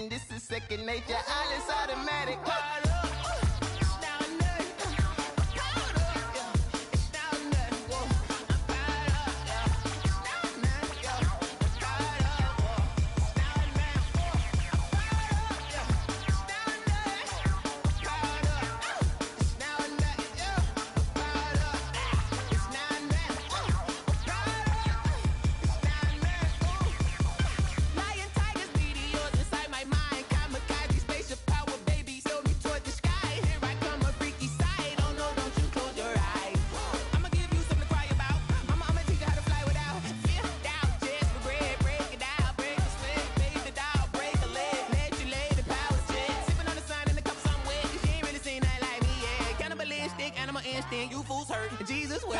This is second nature, all is automatic. You fools hurt. Jesus will.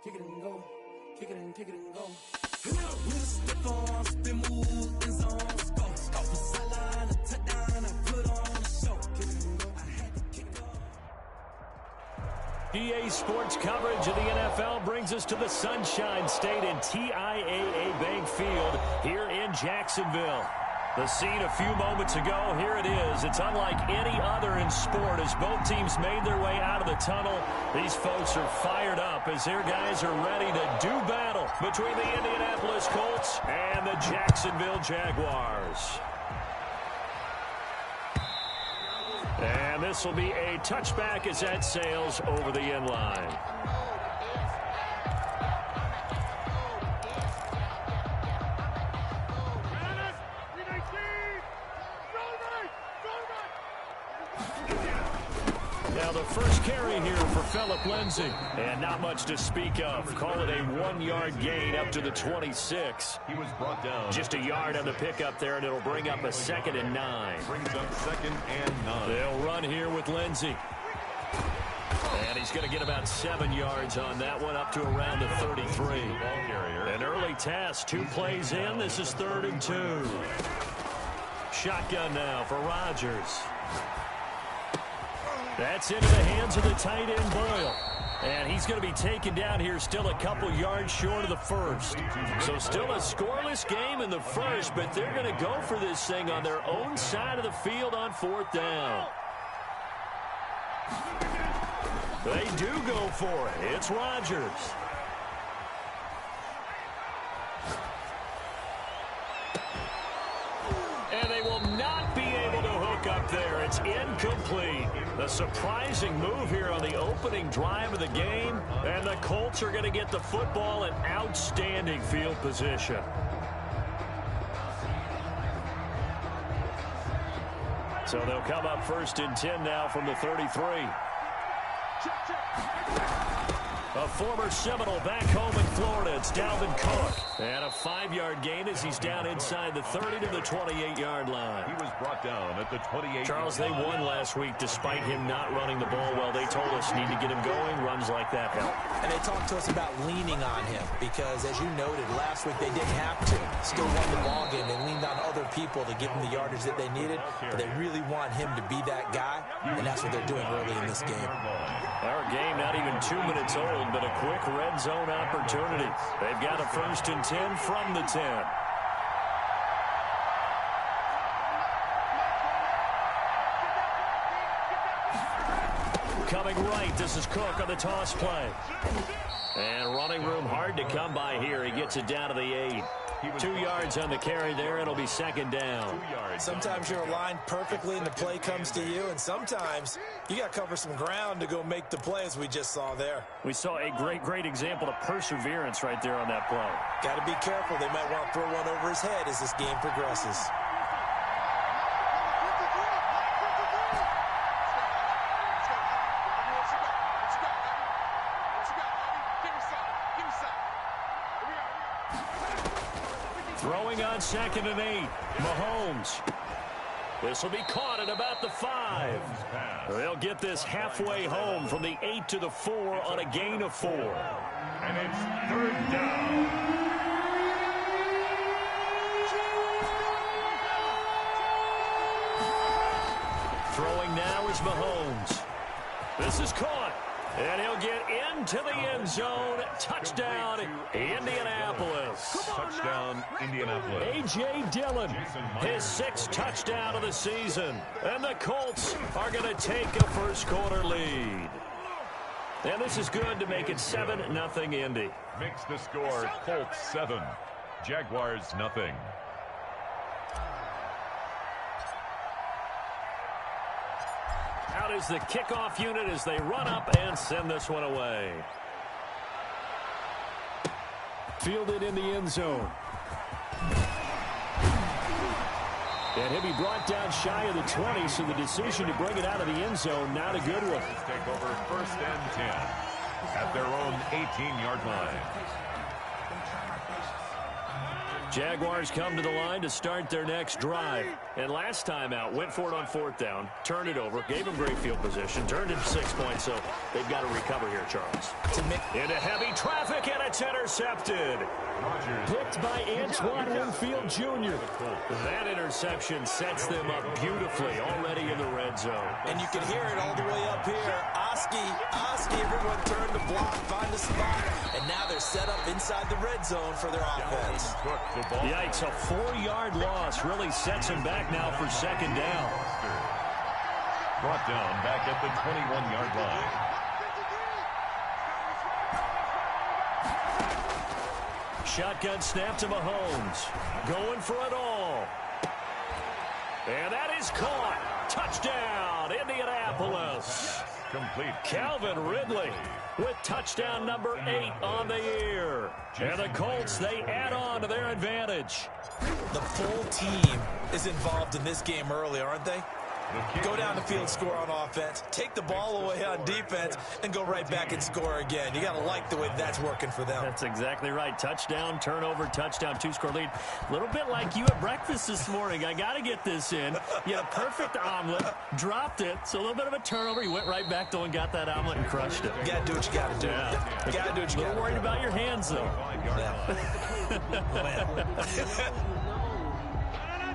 Kick it and go, kick it and go. With a stiff arm, spin move in zones. Go, off the sideline, a touchdown, I put on a show. Kick it and go, I had to kick it off. EA Sports coverage of the NFL brings us to the Sunshine State and TIAA Bank Field here in Jacksonville. The scene a few moments ago, here it is. It's unlike any other in sport as both teams made their way out of the tunnel. These folks are fired up as their guys are ready to do battle between the Indianapolis Colts and the Jacksonville Jaguars. And this will be a touchback as that sails over the end line. Now the first carry here for Phillip Lindsay. And not much to speak of. Call it a 1-yard gain up to the 26. He was brought down. Just a yard on the pickup there, and it'll bring up a 2nd and 9. Brings up 2nd and 9. They'll run here with Lindsay. And he's going to get about 7 yards on that one, up to around the 33. An early task, 2 plays in. This is 3rd and 2. Shotgun now for Rodgers. That's into the hands of the tight end, Boyle. And he's going to be taken down here still a couple yards short of the first. So still a scoreless game in the first, but they're going to go for this thing on their own side of the field on 4th down. They do go for it. It's Rodgers. And they will not be able to hook up up there. It's incomplete. The surprising move here on the opening drive of the game, and the Colts are going to get the football in outstanding field position. So they'll come up 1st and 10 now from the 33. A former Seminole back home in Florida. It's Dalvin Cook. And a 5-yard gain as he's down inside the 30 to the 28-yard line. He was brought down at the 28. Charles, they won last week despite him not running the ball well. They told us need to get him going. Runs like that help. And they talked to us about leaning on him because, as you noted, last week they didn't have to. Still won the ball game. They leaned on other people to give them the yardage that they needed. But they really want him to be that guy, and that's what they're doing early in this game. Our game not even 2 minutes old, but a quick red zone opportunity. They've got a 1st and 10 from the 10. Coming right, this is Cook on the toss play. And running room hard to come by here. He gets it down to the 8. 2 yards on the carry there. It'll be 2nd down. Sometimes you're aligned perfectly and the play comes to you, and sometimes you got to cover some ground to go make the play, as we just saw there. We saw a great example of perseverance right there on that play. Got to be careful. They might want to throw one over his head as this game progresses. Throwing on 2nd and 8. Mahomes. This will be caught at about the 5. They'll get this halfway home from the 8 to the 4 on a gain of 4. And it's 3rd down. Throwing now is Mahomes. This is caught. And he'll get into the end zone. Touchdown, Indianapolis. Touchdown, Indianapolis. A.J. Dillon, his 6th touchdown of the season. And the Colts are going to take a first-quarter lead. And this is good to make it 7-0 Indy. Makes the score Colts 7, Jaguars 0. Out is the kickoff unit as they run up and send this one away. Fielded in the end zone. And he'll be brought down shy of the 20, so the decision to bring it out of the end zone, not a good one. Take over 1st and 10 at their own 18-yard line. Jaguars come to the line to start their next drive. And last time out, went for it on 4th down, turned it over, gave them great field position, turned it 6 points, so they've got to recover here, Charles. Into heavy traffic, and it's intercepted. Picked by Antoine Winfield Jr. That interception sets them up beautifully already in the red zone. And you can hear it all the way up here. Oski, everyone turned to block, find the spot, and now they're set up inside the red zone for their offense. Yikes, a 4-yard loss really sets him back now for 2nd down. Brought down back at the 21-yard line. Shotgun snap to Mahomes. Going for it all. And that is caught. Touchdown, Indianapolis. Complete. Calvin Ridley with touchdown number 8 on the year. And the Colts, they add on to their advantage. The full team is involved in this game early, aren't they? Go down the field, score on offense, take the ball away on defense, and go right back and score again. You got to like the way that's working for them. That's exactly right. Touchdown, turnover, touchdown, 2-score lead. A little bit like you at breakfast this morning. I got to get this in. You had a perfect omelet, dropped it, so a little bit of a turnover. You went right back though and got that omelet and crushed it. You got to do what you got to do. Yeah. You got to do what you got to do. A little worried about your hands, though.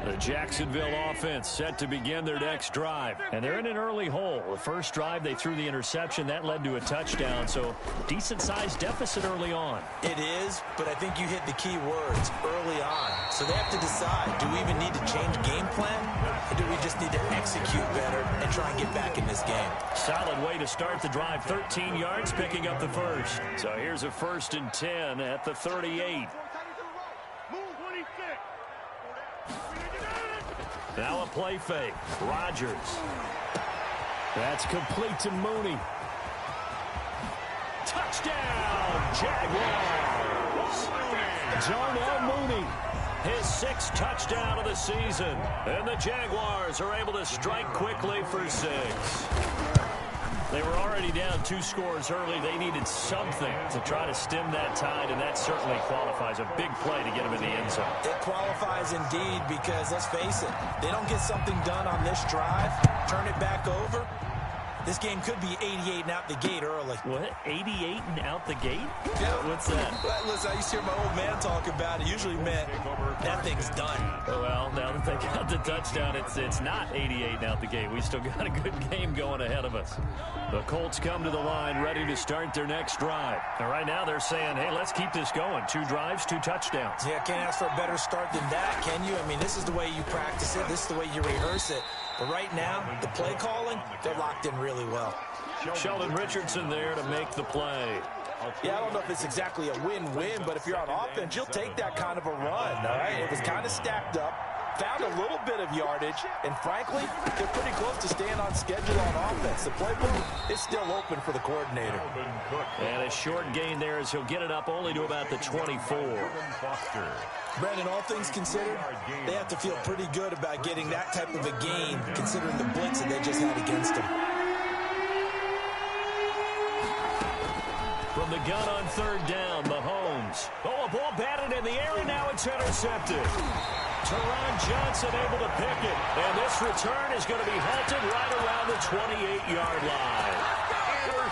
The Jacksonville offense set to begin their next drive. And they're in an early hole. The first drive, they threw the interception. That led to a touchdown. So decent-sized deficit early on. It is, but I think you hit the key words early on. So they have to decide, do we even need to change game plan? Or do we just need to execute better and try and get back in this game? Solid way to start the drive. 13 yards, picking up the first. So here's a 1st and 10 at the 38. Now a play fake. Rodgers. That's complete to Mooney. Touchdown, Jaguars. Darnell Mooney, his 6th touchdown of the season. And the Jaguars are able to strike quickly for 6. They were already down 2 scores early. They needed something to try to stem that tide, and that certainly qualifies. A big play to get them in the end zone. It qualifies indeed because, let's face it, they don't get something done on this drive, turn it back over. This game could be 88 and out the gate early. What? 88 and out the gate? Yeah. What's that? Listen, I used to hear my old man talk about it. Usually meant that thing's done. Well, now that they got the touchdown, it's not 88 and out the gate. We still got a good game going ahead of us. The Colts come to the line ready to start their next drive. And right now they're saying, hey, let's keep this going. 2 drives, 2 touchdowns. Yeah, can't ask for a better start than that, can you? I mean, this is the way you practice it. This is the way you rehearse it. But right now, the play calling, they're locked in really well. Sheldon Richardson there to make the play. Yeah, I don't know if it's exactly a win-win, but if you're on offense, you'll take that kind of a run, all right? It was kind of stacked up, found a little bit of yardage, and frankly, they're pretty close to staying on schedule on offense. The playbook is still open for the coordinator. And a short gain there as he'll get it up only to about the 24. Brandon, all things considered, they have to feel pretty good about getting that type of a gain, considering the blitz that they just had against them. From the gun on 3rd down, Mahomes. Oh, a ball batted in the air, and now it's intercepted. Teron Johnson able to pick it. And this return is going to be halted right around the 28-yard line.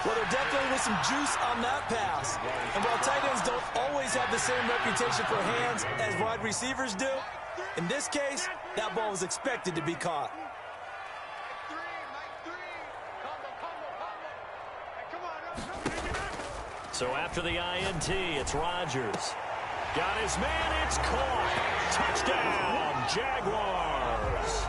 Well, there definitely was some juice on that pass. And while tight ends don't always have the same reputation for hands as wide receivers do, in this case, that ball was expected to be caught. So after the INT, it's Rodgers. Got his man, it's caught. Touchdown, Jaguars.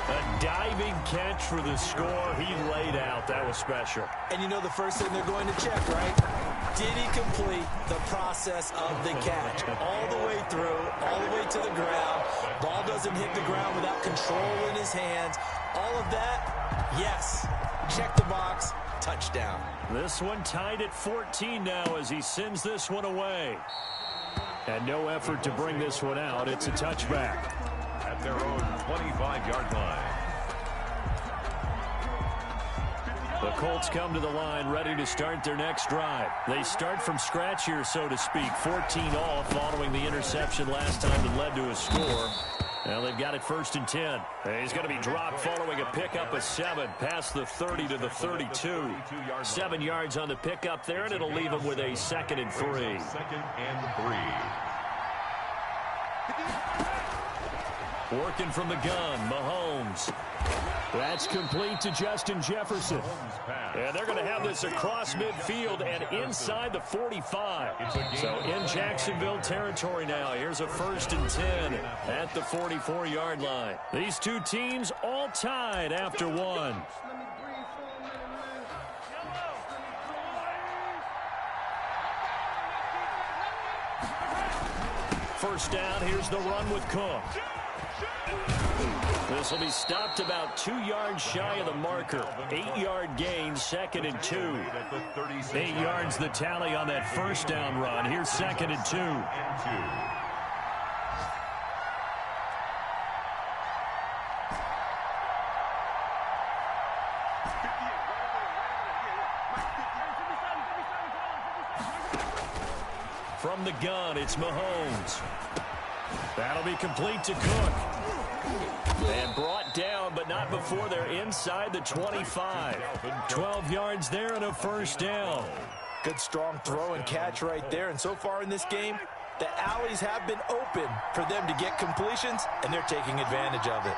A diving catch for the score. He laid out. That was special. And you know the first thing they're going to check, right? Did he complete the process of the catch? All the way through, all the way to the ground. Ball doesn't hit the ground without control in his hands. All of that, yes. Check the box. Touchdown. This one tied at 14 now as he sends this one away. And no effort to bring this one out. It's a touchback. At their own 25-yard line. The Colts come to the line ready to start their next drive. They start from scratch here, so to speak. 14 all following the interception last time that led to a score. Now they've got it 1st and 10. He's going to be dropped following a pickup of 7 past the 30 to the 32. 7 yards on the pickup there, and it'll leave him with a 2nd and 3. 2nd and 3. Working from the gun, Mahomes. That's complete to Justin Jefferson. And they're going to have this across midfield and inside the 45. So in Jacksonville territory now. Here's a 1st and 10 at the 44-yard line. These two teams all tied after one. First down, here's the run with Cook. This will be stopped about 2 yards shy of the marker. 8-yard gain, 2nd and 2. 8 yards the tally on that first down run. Here's 2nd and 2. From the gun, it's Mahomes. That'll be complete to Cook. And brought down, but not before they're inside the 25. 12 yards there and a first down. Good strong throw and catch right there. And so far in this game, the alleys have been open for them to get completions, and they're taking advantage of it.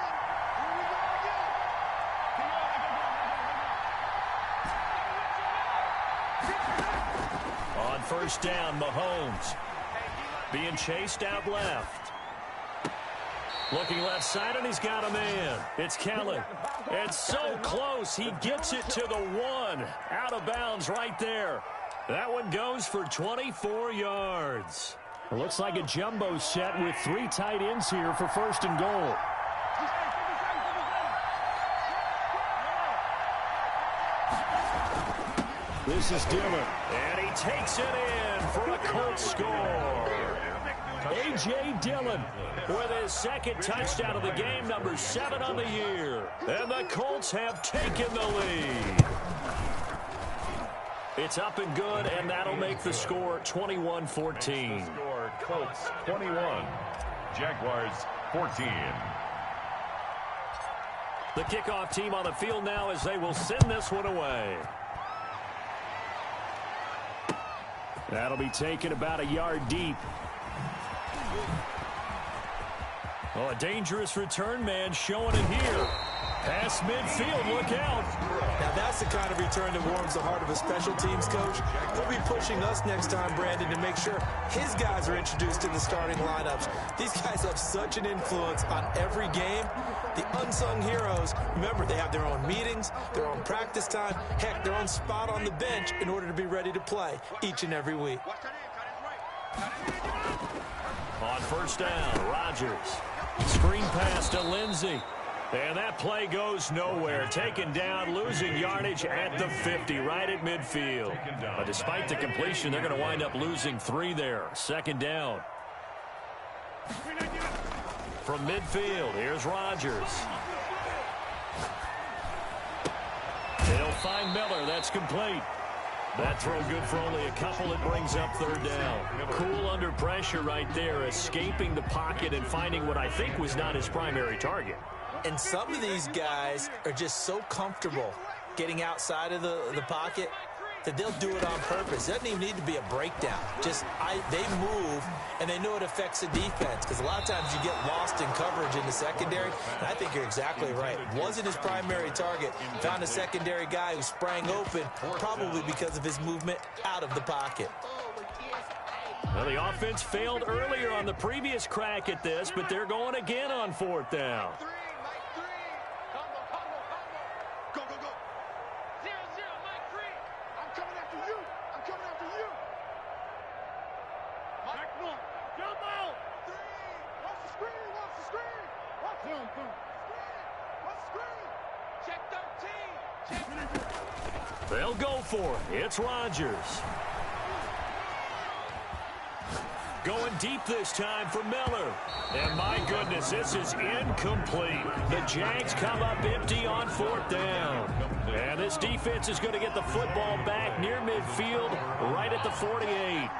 On first down, Mahomes being chased out left. Looking left side, and he's got a man. It's Kelly. It's so close. He gets it to the 1. Out of bounds right there. That one goes for 24 yards. It looks like a jumbo set with 3 tight ends here for 1st and goal. This is Dillon, and he takes it in for a Colts score. A.J. Dillon with his second touchdown of the game, number 7 on the year. And the Colts have taken the lead. It's up and good, and that'll make the score 21-14. Score Colts 21, Jaguars 14. The kickoff team on the field now as they will send this one away. That'll be taken about a yard deep. Oh, a dangerous return man showing it here. Past midfield, look out. Now that's the kind of return that warms the heart of a special teams coach. He'll be pushing us next time, Brandon, to make sure his guys are introduced to the starting lineups. These guys have such an influence on every game. The unsung heroes, remember, they have their own meetings, their own practice time, heck, their own spot on the bench in order to be ready to play each and every week. On first down, Rodgers. Screen pass to Lindsey. And that play goes nowhere. Taken down, losing yardage at the 50, right at midfield. But despite the completion, they're going to wind up losing 3 there. Second down. From midfield, here's Rodgers. They'll find Miller. That's complete. That throw good for only a couple. It brings up third down. Cool under pressure right there, escaping the pocket and finding what I think was not his primary target. And some of these guys are just so comfortable getting outside of the pocket that they'll do it on purpose. It doesn't even need to be a breakdown. They move, and they know it affects the defense, because a lot of times you get lost in coverage in the secondary, and I think you're exactly right. Wasn't his primary target. Found a secondary guy who sprang open, probably because of his movement out of the pocket. Well, the offense failed earlier on the previous crack at this, but they're going again on fourth down. They'll go for it. It's Rodgers. Going deep this time for Miller. And my goodness, this is incomplete. The Jags come up empty on fourth down. And this defense is going to get the football back near midfield, right at the 48.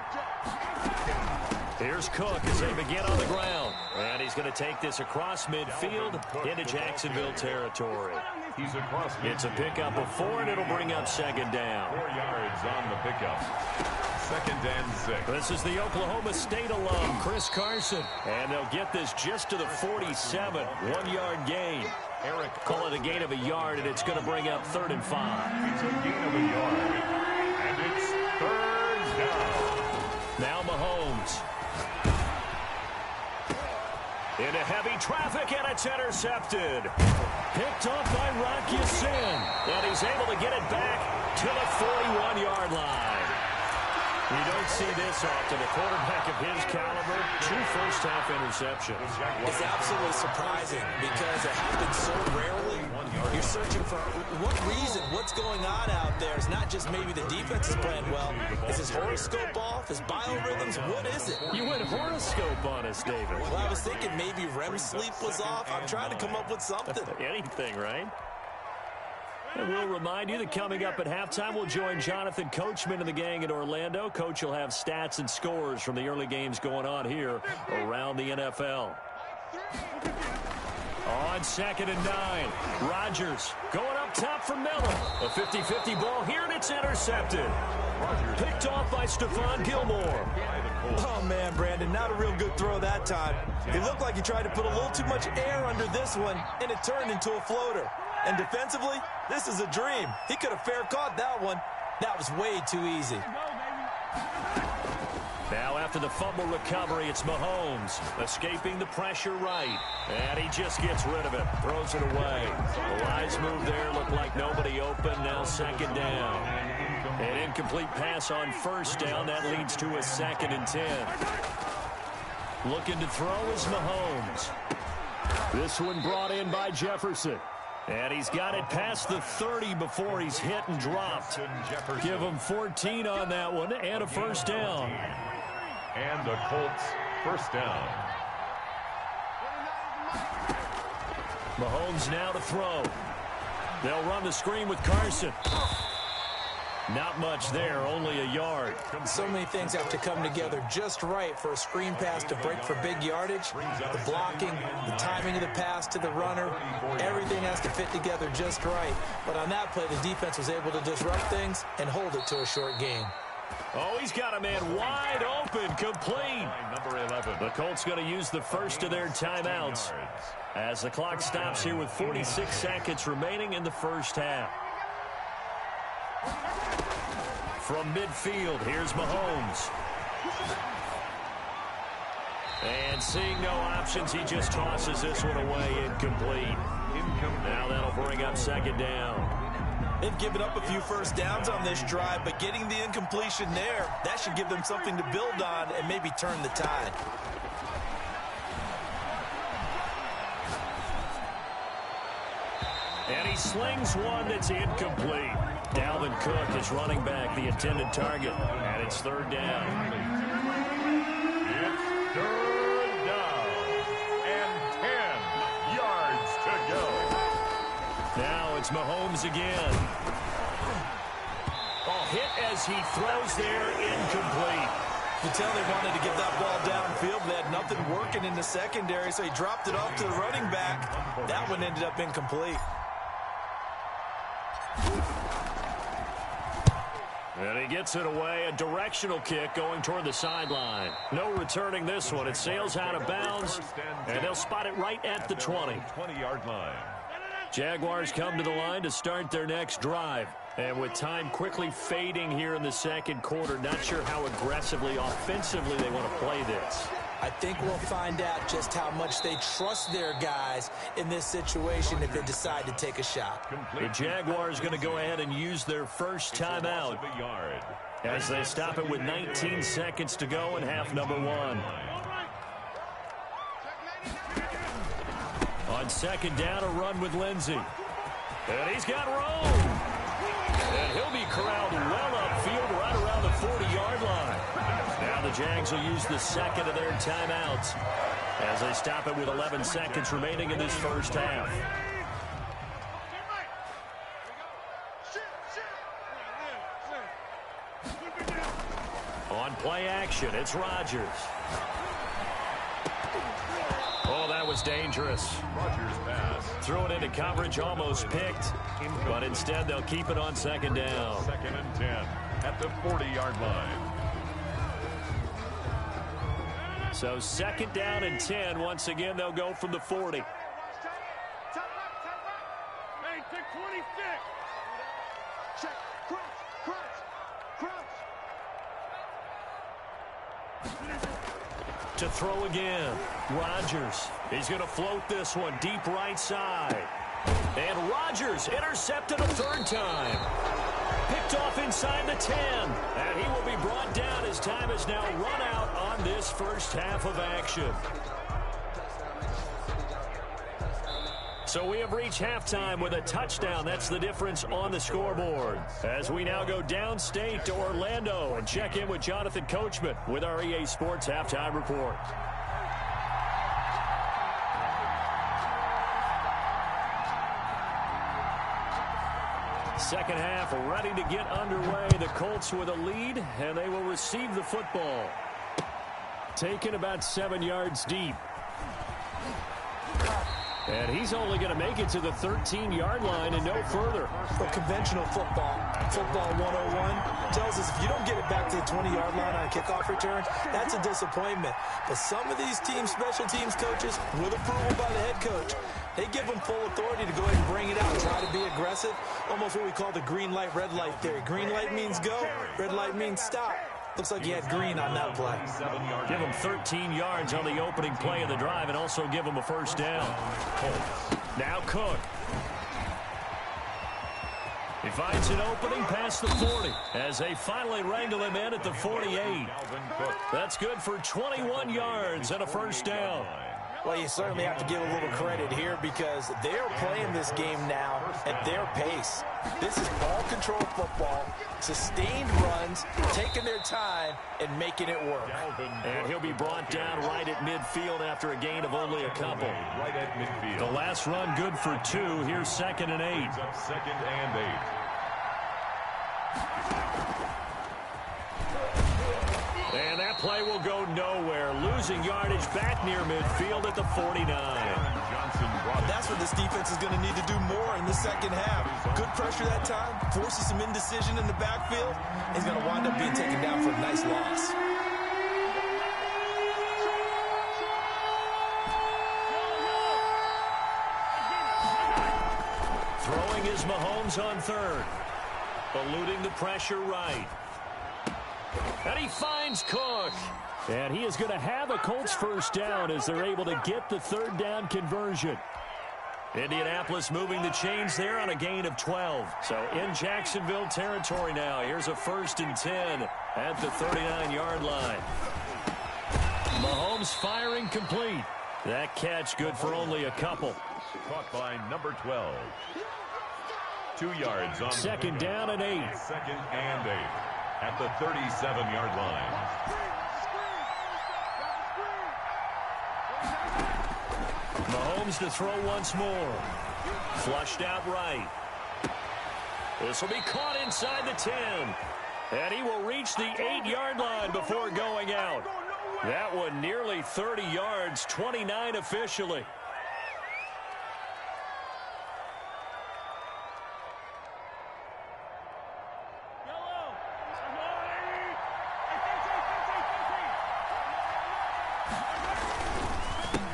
Here's Cook as they begin on the ground. And he's going to take this across midfield into Jacksonville territory. He's across. It's a pickup of 4, and it'll bring up second down. 4 yards on the pickup. Second and 6. This is the Oklahoma State alum, Chris Carson. And they'll get this just to the 47. 1-yard gain. Eric call it a gain of a yard, and it's going to bring up 3rd and 5. It's a gain of a yard. And it's 3rd down. Now Mahomes. Into heavy traffic, and it's intercepted. Picked off by Rocky Sin. And he's able to get it back to the 41-yard line. You don't see this often. A quarterback of his caliber, 2 first-half interceptions. It's absolutely surprising because it happens so rarely. You're searching for what reason, what's going on out there. It's not just maybe the defense is playing well. Is his horoscope off? His biorhythms? What is it? You went horoscope on us, David. Well, I was thinking maybe REM sleep was off. I'm trying to come up with something. Anything, right? And we'll remind you that coming up at halftime, we'll join Jonathan Coachman and the gang in Orlando. Coach will have stats and scores from the early games going on here around the NFL. On 2nd and 9, Rodgers going up top for Miller. A 50-50 ball here, and it's intercepted. Picked off by Stephon Gilmore. Oh, man, Brandon, not a real good throw that time. It looked like he tried to put a little too much air under this one, and it turned into a floater. And defensively, this is a dream. He could have fair caught that one. That was way too easy. Now after the fumble recovery, it's Mahomes escaping the pressure right. And he just gets rid of it, throws it away. The wise move there, looked like nobody open. Now 2nd down. An incomplete pass on 1st down. That leads to a 2nd and 10. Looking to throw is Mahomes. This one brought in by Jefferson. And he's got it past the 30 before he's hit and dropped. Give him 14 on that one and a first down. And the Colts first down. Mahomes now to throw. They'll run the screen with Carson. Not much there, only a yard. So many things have to come together just right for a screen pass to break for big yardage. The blocking, the timing of the pass to the runner, everything has to fit together just right. But on that play, the defense was able to disrupt things and hold it to a short gain. Oh, he's got a man wide open, complete. Number 11. The Colts going to use the first of their timeouts as the clock stops here with 46 seconds remaining in the first half. From midfield, here's Mahomes. And seeing no options, he just tosses this one away, incomplete. Now that'll bring up second down. They've given up a few first downs on this drive, but getting the incompletion there, that should give them something to build on and maybe turn the tide. And he slings one that's incomplete. Dalvin Cook is running back, the intended target, and it's third down. It's third down and 10 yards to go. Now it's Mahomes again. Oh, hit as he throws there, incomplete. You tell they wanted to get that ball downfield. They had nothing working in the secondary, so he dropped it off to the running back. That one ended up incomplete. And he gets it away, a directional kick going toward the sideline. No returning this one. It sails out of bounds, and they'll spot it right at the 20. 20-yard line. Jaguars come to the line to start their next drive. And with time quickly fading here in the second quarter, not sure how aggressively, offensively they want to play this. I think we'll find out just how much they trust their guys in this situation if they decide to take a shot. The Jaguars going to go ahead and use their first timeout as they stop it with 19 seconds to go in half number one. On second down, a run with Lindsey. And he's got room. And he'll be corralled well upfield right around the 40-yard line. Now the Jags will use the second of their timeouts as they stop it with 11 seconds remaining in this first half. On play action, it's Rodgers. Oh, that was dangerous. Rodgers pass. Threw it into coverage, almost picked, but instead they'll keep it on second down. Second and 10 at the 40-yard line. So second down and 10. Once again, they'll go from the 40. Hey, take 26. Check. Crunch. To throw again, Rodgers. He's going to float this one deep right side. And Rodgers intercepted a third time. Picked off inside the 10. And he will be brought down as time is now run out on this first half of action. So we have reached halftime with a touchdown. That's the difference on the scoreboard. As we now go downstate to Orlando and check in with Jonathan Coachman with our EA Sports Halftime Report. Second half ready to get underway. The Colts with a lead, and they will receive the football. Taken about 7 yards deep. And he's only going to make it to the 13-yard line and no further. But conventional football 101, tells us if you don't get it back to the 20-yard line on a kickoff return, that's a disappointment. But some of these teams, special teams coaches, with approval by the head coach, they give them full authority to go ahead and bring it out, try to be aggressive, almost what we call the green light, red light theory. Green light means go, red light means stop. Looks like he had green on that play. Give him 13 yards on the opening play of the drive and also give him a first down. Now Cook. He finds an opening past the 40 as they finally wrangle him in at the 48. That's good for 21 yards and a first down. Well, you certainly have to give a little credit here because they're playing this game now at their pace. This is ball control football, sustained runs, taking their time, and making it work. And he'll be brought down right at midfield after a gain of only a couple. Right at midfield. The last run good for 2. Here's 2nd and 8. Up 2nd and 8. And that play will go nowhere. Losing yardage back near midfield at the 49. That's what this defense is going to need to do more in the second half. Good pressure that time, forces some indecision in the backfield. He's going to wind up being taken down for a nice loss. Throwing is Mahomes on 3rd. Eluding the pressure right. And he finds Cook. And he is going to have a Colts first down as they're able to get the 3rd down conversion. Indianapolis moving the chains there on a gain of 12. So in Jacksonville territory now. Here's a 1st and 10 at the 39-yard line. Mahomes firing complete. That catch good for only a couple. Caught by number 12. 2 yards on 2nd down and 8. 2nd and 8 at the 37-yard line. Mahomes to throw once more. Flushed out right. This will be caught inside the 10. And he will reach the 8-yard line before going out. That one nearly 30 yards, 29 officially.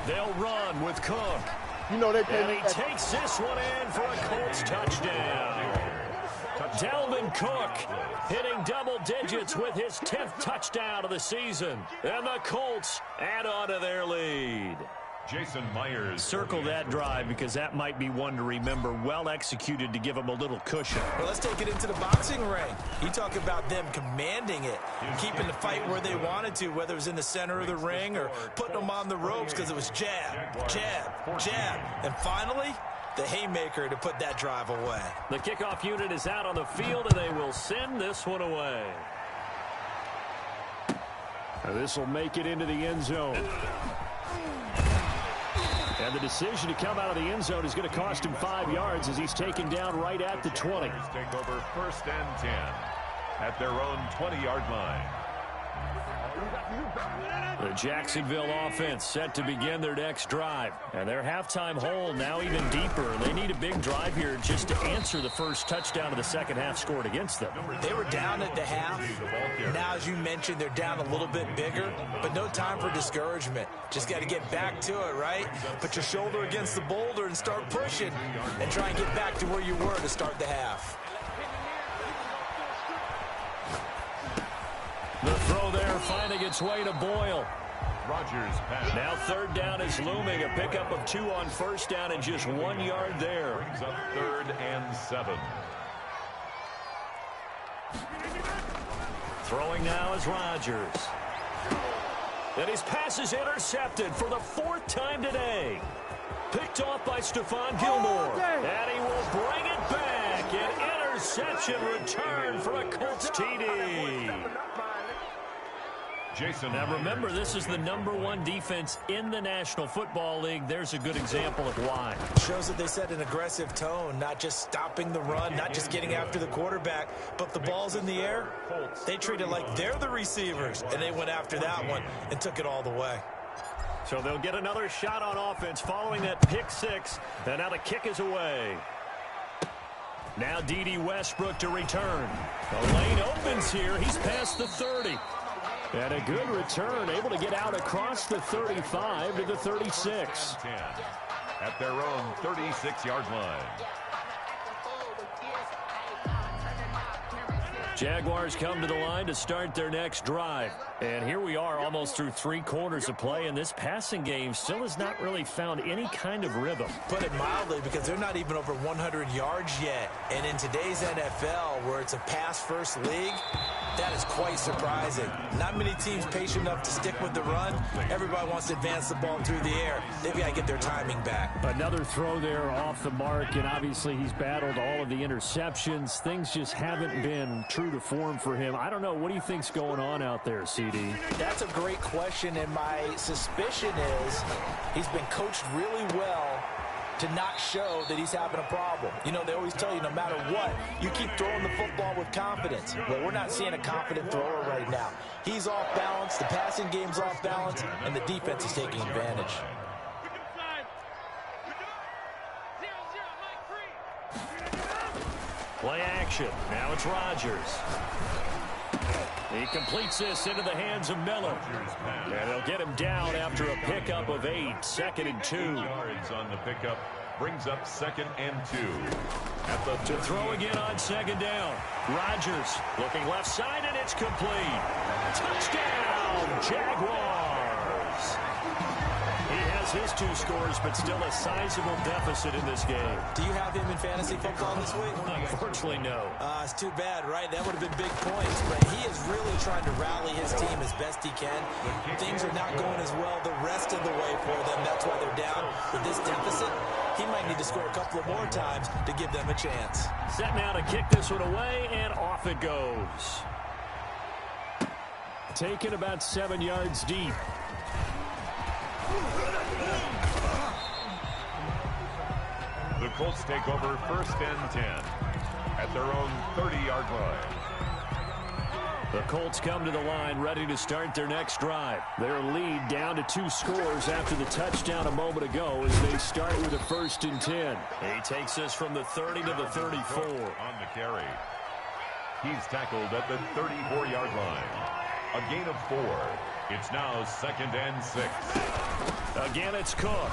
They'll run with Cook. You know they and he takes this one in for a Colts touchdown. Dalvin Cook hitting double digits with his 10th touchdown of the season. And the Colts add on to their lead. Jason Myers. Circle that drive because that might be one to remember. Well executed to give him a little cushion. Well, let's take it into the boxing ring. You talk about them commanding it, keeping the fight where they wanted to, whether it was in the center of the ring or putting them on the ropes because it was jab, jab, jab. And finally, the haymaker to put that drive away. The kickoff unit is out on the field, and they will send this one away. This will make it into the end zone. And the decision to come out of the end zone is going to cost him 5 yards as he's taken down right at the 20. Take over 1st and 10 at their own 20-yard line. The Jacksonville offense set to begin their next drive. And their halftime hole now even deeper. They need a big drive here just to answer the first touchdown of the second half scored against them. They were down at the half. Now, as you mentioned, they're down a little bit bigger, but no time for discouragement. Just got to get back to it, right? Put your shoulder against the boulder and start pushing and try and get back to where you were to start the half. The throw there finding its way to Boyle. Rodgers pass. Now 3rd down is looming. A pickup of 2 on 1st down and just 1 yard there. Brings up 3rd and 7. Throwing now is Rodgers. And his pass is intercepted for the 4th time today. Picked off by Stephon Gilmore. And he will bring it back. An interception return for a Colts TD. Jason. Now remember, this is the #1 defense in the National Football League. There's a good example of why. Shows that they set an aggressive tone, not just stopping the run, not just getting after the quarterback, but the ball's in the air. They treat it like they're the receivers, and they went after that one and took it all the way. So they'll get another shot on offense following that pick 6, and now the kick is away. Now D.D. Westbrook to return. The lane opens here. He's past the 30. And a good return, able to get out across the 35 to the 36. 10 at their own 36-yard line. Jaguars come to the line to start their next drive. And here we are almost through 3 quarters of play, and this passing game still has not really found any kind of rhythm. Put it mildly, because they're not even over 100 yards yet. And in today's NFL, where it's a pass-first league, That is quite surprising. Not many teams patient enough to stick with the run. Everybody wants to advance the ball through the air. They've got to get their timing back. Another throw there off the mark, and obviously he's battled all of the interceptions. Things just haven't been true to form for him. I don't know. What do you think's going on out there, CD? That's a great question, and my suspicion is he's been coached really well to not show that he's having a problem. You know, they always tell you no matter what, you keep throwing the football with confidence. Well, we're not seeing a confident thrower right now. He's off balance, the passing game's off balance, and the defense is taking advantage. Play action. Now it's Rodgers. He completes this into the hands of Miller. And he'll get him down after a pickup of 8. 2nd and 2. 8 yards on the pickup. Brings up 2nd and 2. To throw again on 2nd down. Rodgers looking left side, and it's complete. Touchdown, Jaguars. He has his 2 scores, but still a sizable deficit in this game. Do you have him in fantasy football this week? Unfortunately, no. It's too bad, right? That would have been big points, but he is really trying to rally his team as best he can. Things are not going as well the rest of the way for them. That's why they're down. With this deficit, he might need to score a couple of more times to give them a chance. Set now to kick this one away, and off it goes. Taken about 7 yards deep. The Colts take over 1st and 10 at their own 30-yard line. The Colts come to the line ready to start their next drive. Their lead down to 2 scores after the touchdown a moment ago as they start with a 1st and 10. He takes us from the 30 to the 34. On the carry. He's tackled at the 34-yard line. A gain of 4. It's now 2nd and 6. Again, it's Cook.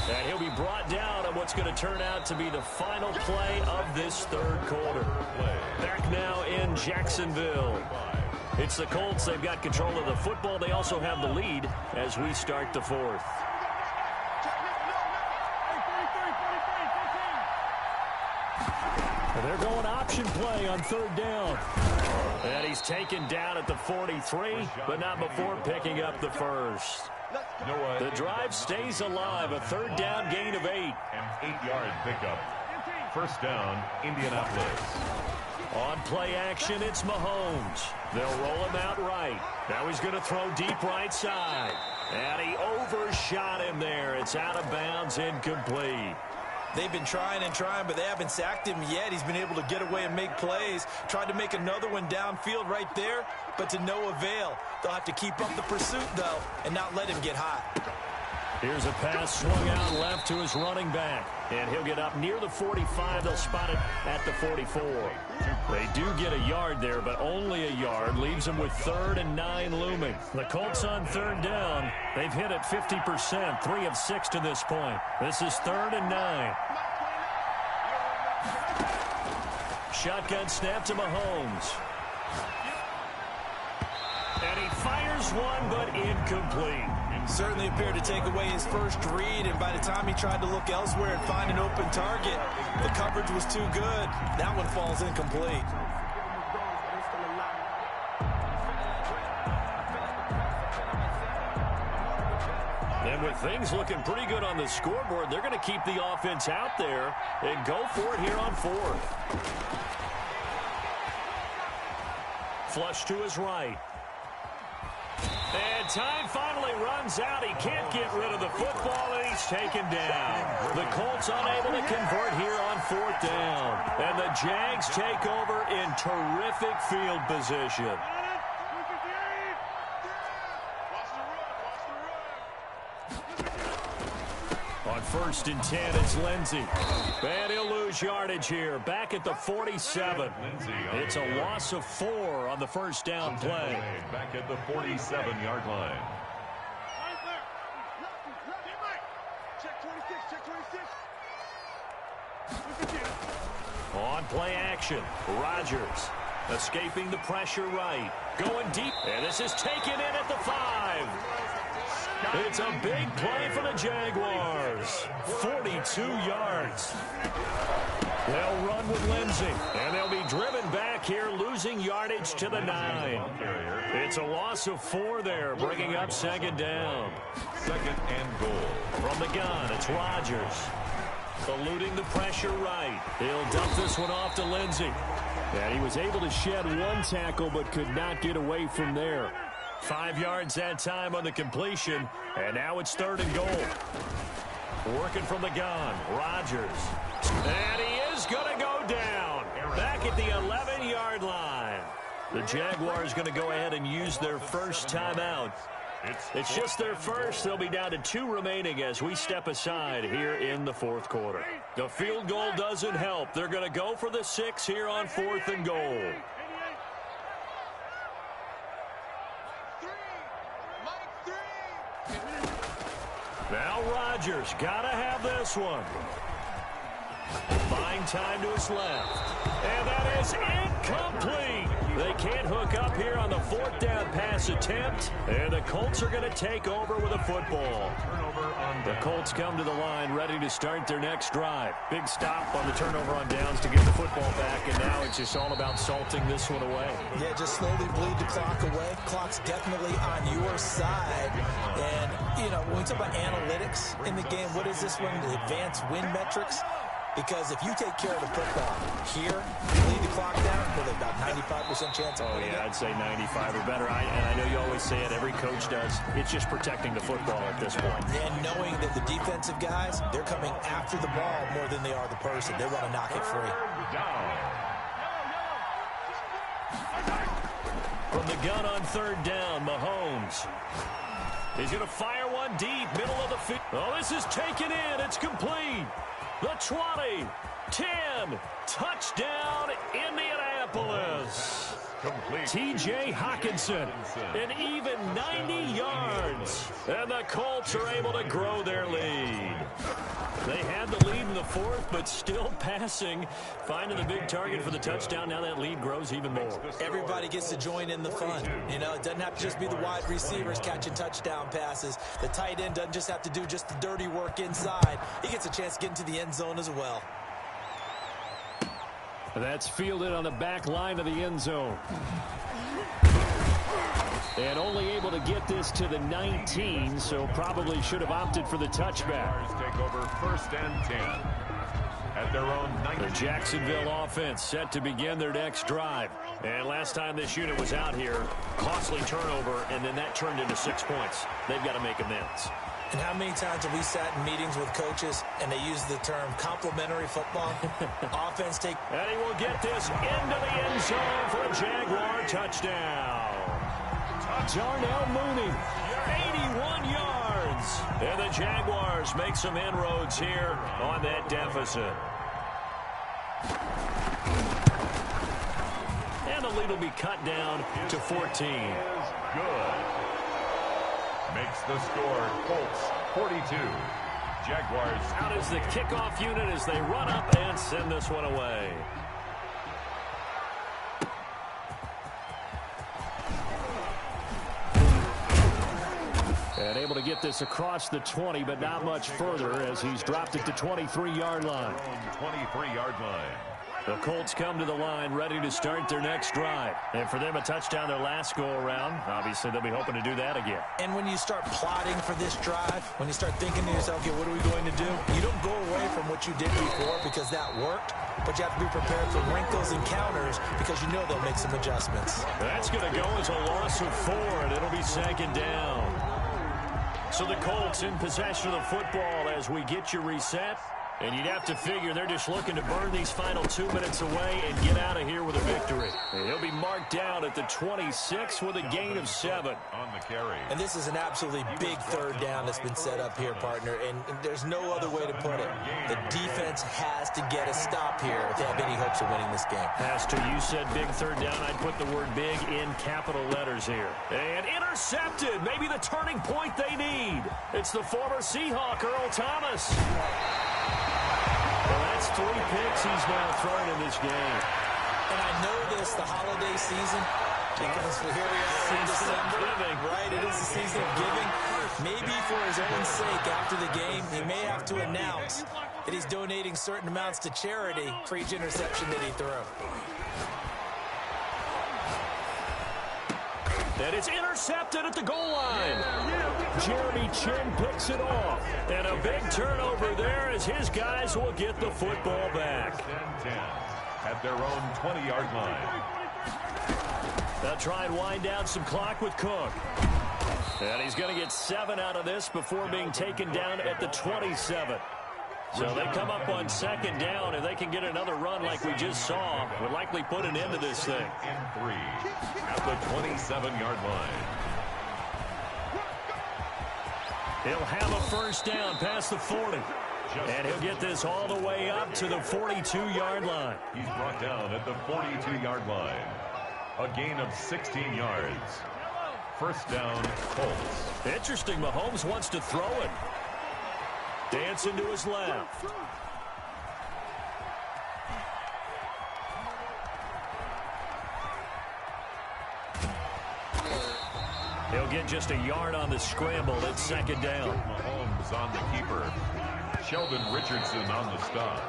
And he'll be brought down on what's going to turn out to be the final play of this 3rd quarter. Back now in Jacksonville. It's the Colts. They've got control of the football. They also have the lead as we start the 4th. They're going option play on 3rd down. And he's taken down at the 43, but not before picking up the 1st. The drive stays alive. A 3rd down gain of 8. An 8-yard pickup. 1st down, Indianapolis. On play action, it's Mahomes. They'll roll him out right. Now he's going to throw deep right side. And he overshot him there. It's out of bounds, incomplete. They've been trying and trying, but they haven't sacked him yet. He's been able to get away and make plays. Tried to make another one downfield right there, but to no avail. They'll have to keep up the pursuit, though, and not let him get hot. Here's a pass swung out left to his running back. And he'll get up near the 45. They'll spot it at the 44. They do get a yard there, but only a yard. Leaves them with 3rd and 9 looming. The Colts on 3rd down. They've hit it 50%, 3 of 6 to this point. This is 3rd and 9. Shotgun snap to Mahomes. And he fires one, but incomplete. Certainly appeared to take away his first read, and by the time he tried to look elsewhere and find an open target, the coverage was too good. That one falls incomplete. And with things looking pretty good on the scoreboard, they're going to keep the offense out there and go for it here on 4th. Flush to his right. And time finally runs out. He can't get rid of the football, and he's taken down. The Colts unable to convert here on 4th down. And the Jags take over in terrific field position. On 1st and 10, it's Lindsey. And he'll lose yardage here. Back at the 47. It's a loss of 4 on the 1st down play. Back at the 47-yard line. On play action, Rodgers escaping the pressure right. Going deep, and this is taken in at the 5. It's a big play for the Jaguars. 42 yards. They'll run with Lindsey, and they'll be driven back here, losing yardage to the 9. It's a loss of 4 there, bringing up second down. Second and goal. From the gun, it's Rodgers. Eluding the pressure right. He'll dump this one off to Lindsey. And he was able to shed 1 tackle, but could not get away from there. 5 yards that time on the completion, and now it's 3rd and goal. Working from the gun, Rodgers. And he is going to go down. Back at the 11-yard line. The Jaguars going to go ahead and use their first timeout. It's just their first. They'll be down to 2 remaining as we step aside here in the 4th quarter. The field goal doesn't help. They're going to go for the 6 here on 4th and goal. Now Rodgers got to have this one. Fine time to his left. And that is incomplete. They can't hook up here on the 4th down pass attempt. And the Colts are going to take over with a football. The Colts come to the line ready to start their next drive. Big stop on the turnover on downs to get the football back. And now it's just all about salting this one away. Yeah, just slowly bleed the clock away. Clock's definitely on your side. And, you know, when we talk about analytics in the game, what is this one? The advanced win metrics? Because if you take care of the football here, lead the clock down, with about 95% chance of winning. I'd say 95 or better. And I know you always say it, every coach does. It's just protecting the football at this point. And knowing that the defensive guys, they're coming after the ball more than they are the person. They want to knock it free. From the gun on 3rd down, Mahomes. He's going to fire one deep, middle of the field. Oh, this is taken in. It's complete. The 20, 10, touchdown, Indianapolis. Complete. T.J. Hawkinson, an even 90 yards. And the Colts are able to grow their lead. They had the lead in the 4th, but still passing. Finding the big target for the touchdown. Now that lead grows even more. Everybody gets to join in the fun. You know, it doesn't have to just be the wide receivers catching touchdown passes. The tight end doesn't just have to do just the dirty work inside. He gets a chance to get into the end zone as well. That's fielded on the back line of the end zone. And only able to get this to the 19, so probably should have opted for the touchback. Take over 1st and 10 at their own 19. The Jacksonville offense set to begin their next drive. And last time this unit was out here, costly turnover, and then that turned into 6 points. They've got to make amends. And how many times have we sat in meetings with coaches and they use the term complementary football? Offense take. And he will get this into the end zone for a Jaguar touchdown. Darnell Mooney, 81 yards. And the Jaguars make some inroads here on that deficit. And the lead will be cut down to 14. Good. Makes the score Colts 42. Jaguars out as the kickoff unit as they run up and send this one away. And able to get this across the 20, but not much further as he's dropped it to 23-yard line. 23-yard line. The Colts come to the line ready to start their next drive. And for them, a touchdown their last go-around. Obviously, they'll be hoping to do that again. And when you start plotting for this drive, when you start thinking to yourself, okay, what are we going to do? You don't go away from what you did before because that worked, but you have to be prepared for wrinkles and counters because you know they'll make some adjustments. That's going to go as a loss of 4, and it'll be 2nd down. So the Colts in possession of the football as we get you reset. And you'd have to figure they're just looking to burn these final 2 minutes away and get out of here with a victory. And he'll be marked down at the 26 with a gain of 7. On the carry. And this is an absolutely big 3rd down that's been set up here, partner. And there's no other way to put it. The defense has to get a stop here if they have any hopes of winning this game. Has to. You said big 3rd down. I'd put the word big in capital letters here. And intercepted. Maybe the turning point they need. It's the former Seahawk, Earl Thomas. Well, that's 3 picks he's now thrown in this game. And I know this, the holiday season, Because here we are in December, right? It is the season of giving. Maybe for his own sake after the game, he may have to announce that he's donating certain amounts to charity for each interception that he threw. And it's intercepted at the goal line. Jeremy Chin picks it off. And a big turnover there as his guys will get the football back. 10 at their own 20-yard line. They'll try and wind down some clock with Cook. And he's going to get 7 out of this before being taken down at the 27. So they come up on second down, and they can get another run like we just saw. Would likely put an end to this thing. And 3 at the 27-yard line. He'll have a first down past the 40. And he'll get this all the way up to the 42-yard line. He's brought down at the 42-yard line. A gain of 16 yards. First down, Colts. Interesting, Mahomes wants to throw it. Dancing to his left. He'll get just a yard on the scramble at second down. Mahomes on the keeper. Sheldon Richardson on the stop.